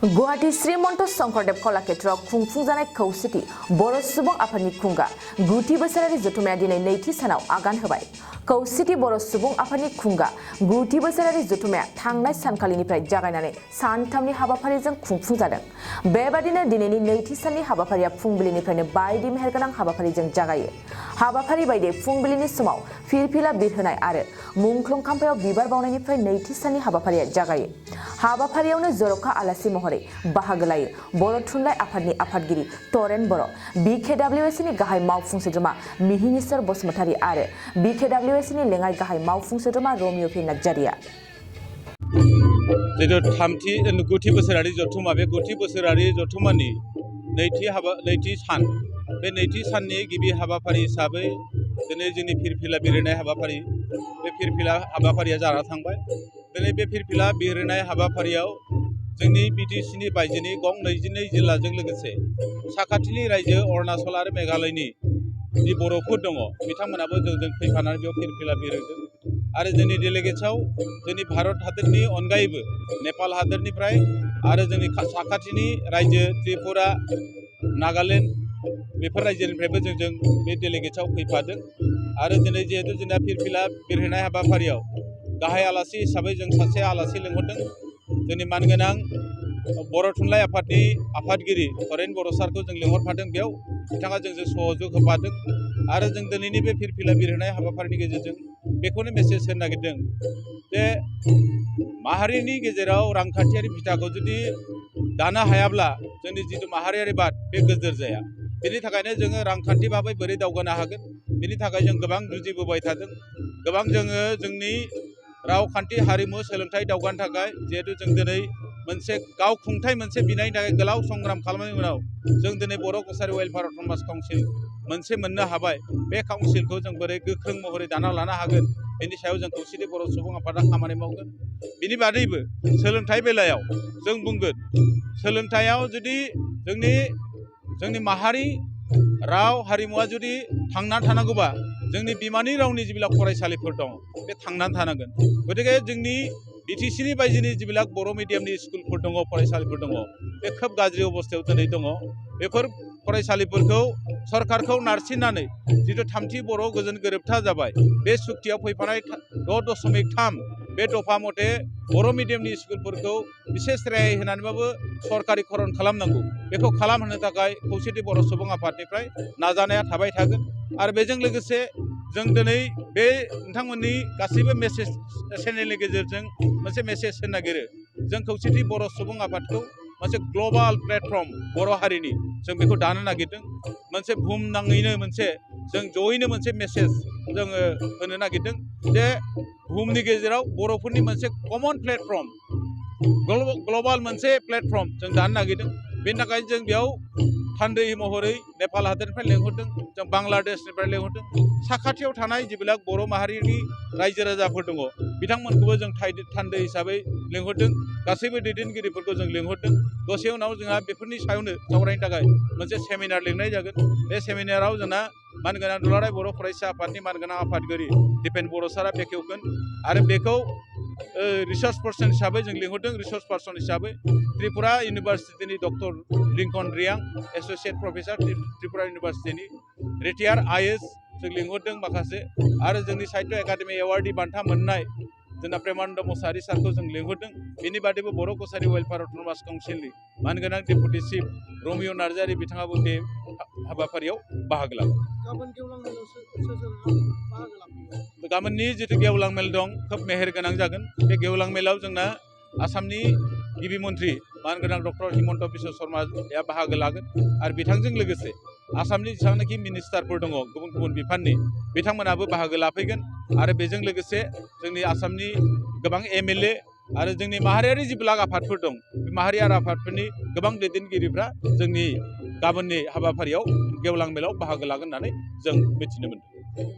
गुवाहाटी श्रीमंत शंकरदेव कलाक्षेत्रआव खुंफुंजानाय खौसेथि बर' सुबुं आफादनि खुंगा 9थि बोसोरारि जथुम्माया दिनै 2थि सानाव आगान होबाय। खौसेथि बर' सुबुं आफादनि खुंगा 9थि बोसोरारि जथुम्माया थांनाय सानखालिनिफ्राय जागायनानै सानथामनि हाबाफारिजों खुंफुंजादों। बेबादिनो दिनैनि 2थि साननि हाबाफारिया फुंबिलिनिफ्रायनो बायदि मेहेरगोनां हाबाफारिजों जागायो। हाबाफारि बायदियै फुंबिलिनि समाव फिरफिला बिरहोनाय आरो मुंख्लं खाम्फायाव बिबार बावनायनिफ्राय 2थि साननि हाबाफारिया जागायो। हाबाफारियावनो जर'खा आलासि महरै बाहागो लायो बर' थुनलाइ आफादनि आफादगिरि तरेन बर', BKWSनि गाहाय मावफुं सोद्रोमा मिहिनीश्वर बसुमतारी आरो BKWSनि लेङाइ गाहाय मावफुं सोद्रोमा रमिय' पि नार्जारिया। जिथु 9थि बोसोरारि जथुम्मा बे 9थि बोसोरारि जथुम्मानि नैथि सान बे नैथि साननि गिबि हाबाफारि हिसाबै दिनै जोंनि फिरफिला बिरहोनाय हाबाफारि बे फिरफिला हाबाफारिया जाना थांबाय। दिनै बे फिरफिला बिरहोनाय हाबाफारियाव जोंनि BTCनि बायजोनि गं 22 जिल्लाजों लोगोसे साखाथिनि रायजो अरुणाचल आरो मेघालयनि जि बर'फोर दङ बिथांमोनाबो जोंजों फैफानानै बेयाव फिरफिला बिरहोदों आरो जोंनि डेलिगेट्सआव जोंनि भारत हादरनि अनगायैबो नेपाल हादरनिफ्राय आरो जोंनि साखाथिनि रायजो त्रिपुरा, नागालेण्ड बेफोर रायजोनिफ्रायबो जोंजों बे डेलिगेट्सआव फैफादों आरो दिनै जिहेतु जोंना फिरफिला बिरहोनाय हाबाफारियाव गाहाय आलासि हिसाबै जों सासे आलासि लिंहरदों। जोंनि मानगोनां बर' थुनलाइ आफादनि आफादगिरि तरेन बर' सारखौ जों लिंहरफादों। बेयाव बिथाङा जोंजों सहयोग होफादों आरो जों दिनैनि बे फिरफिला बिरहोनाय हाबाफारिनि गेजेरजों बेखौनो मेसेज होनो नागिरदों जे माहारिनि गेजेराव रांखान्थियारि बिथाखौ जुदि दानो हायाब्ला जोंनि जिथु माहारियारि बाद बे गोजोर जाया। बेनि थाखायनो जोङो रांखान्थि भाबै बोरै दावगानो हागोन बेनि थाखाय जों गोबां जुजिबोबाय थादों। गोबां जोङो जोंनि रावखान्थि हारिमु सोलोंथाइ दावगानो थाखाय जिहेतु जों दिनै मोनसे गावखुंथाय मोनसे बिनायनि थाखाय गोलाव संग्राम खालामनायनि उनाव जों दिनै बर' कसारि वेलफेयार अट'नमास काउन्सिल मोनसे मोननो हाबाय। बे काउन्सिलखौ जों बोरै गोख्रों महरै दाना लानो हागोन बेनि सायाव जों खौसेथि बर' सुबुं आफादा खामानि मावगोन। बिनि बादैबो सोलोंथाइ बेलायाव जों बुंगोन सोलोंथाइयाव जुदि जोंनि माहारि राव हारिमुवा जुदि थांनानै थानांगौबा जोंनि बिमानि रावनि जिबिलाक फरायसालिफोर दं बे थांनानै थानांगोन। गतिके जोंनि BTCनि बायजोनि जिबिलाक बर' मिडियामनि स्कुलफोर दङ, फरायसालिफोर दङ, बे खोब गाज्रि अबस्थायाव दिनै दङ। बेफोर फरायसालिफोरखौ सरकारखौ नारसिननानै जिथु 3थि बर' गोजोन गोरोबथा जाबाय बे सुक्तियाव फैफानाय 6.3 बे दफा मथे बर' मिडियामनि स्कुलफोरखौ बिसेस रेहाय होनानैबाबो सरकारिकरन खालामनांगौ। बेखौ खालामहोनो थाखाय खौसेथि बर' सुबुं आफादनिफ्राय नाजानाया थाबाय थागोन आरो बेजों लोगोसे जों दिनै बे नोंथांमोननि गासैबो मेसेज चेनेलनि गेजेरजों मोनसे मेसेज होनो नागिरो। जों खौसेथि बर' सुबुं आफादखौ मोनसे ग्लबाल प्लेटफर्म बर' हारिनि जों बेखौ दानो नागिरदों। मोनसे बुहुमनाङैनो मोनसे जों जयैनो मोनसे मेसेज जोङो होनो नागिरदों जे बुहुमनि गेजेराव बर'फोरनि मोनसे कमन प्लेटफर्म ग्लबाल मोनसे प्लेटफर्म जों दानो नागिरदों। बेनि थाखाय जों बेयाव थान्दै महरै नेपाल हादरनिफ्राय लेंहरदों, जों बांलादेशनिफ्राय लेंहरदों, साखाथियाव थानाय जिबिलाक बर' माहारिनि रायजो राजाफोर दङ बिथांमोनखौबो जों थान्दै हिसाबै लेंहरदों। गासैबो दैदेनगिरिफोरखौ जों लेंहरदों। दसे उनाव जोंहा बेफोरनि सायावनो सावरायनो थाखाय मोनसे सेमिनार लिंनाय जागोन। बे सेमिनाराव जोंना मानगोनां दुलाराय बर' फरायसा आफादनि मानगोनां आफादगिरि दिपेन बर' सारा बेखेवगोन आरो बेखौ रिसार्च पार्सन हिसाबै जों लिंहरदों। रिसार्च पार्सन हिसाबै त्रिपुरा इउनिभारसिटिनि doctor Lincoln Reang, associate professor Tripura इउनिभारसिटिनि रिटायार IAS जों लिंहरदों माखासे आरो जोंनि साहित्य एकाडेमि एवार्डनि बान्था मोननाय जोंना प्रेमानन्द मोसाहारि सारखौ जों लिंहरदों। बेनि बादैबो बर' कसारि वेलफेयार अट'नमास काउन्सिलनि मानगोनां डेपुटि चिफ रमिय' नार्जारि बिथाङाबो बे हाबाफारियाव बाहागो लागोन। गाबोननि जिथु गेवलां मेल दं खोब मेहेरगोनां जागोन। बे गेवलां मेलाव जोंना आसामनि गिबि मन्थ्रि मानगोनां डक्टर हिमन्त बिश्व शर्माया बाहागो लागोन आरो बिथांजों लोगोसे आसामनि जेसेबांनाखि मिनिस्टारफोर दङ गुबुन गुबुन बिफाननि बिथांमोनाबो बाहागो लाफैगोन आरो बेजों लोगोसे जोंनि आसामनि गोबां MLA आरो जोंनि माहारियारि जिबिलाक आफादफोर दं बे माहारियारि आफादफोरनि गोबां दैदेनगिरिफ्रा जोंनि गाबोननि हाबाफारियाव गेवलां मेलाव बाहागो लागोन होननानै जों मिथिनो मोनदों।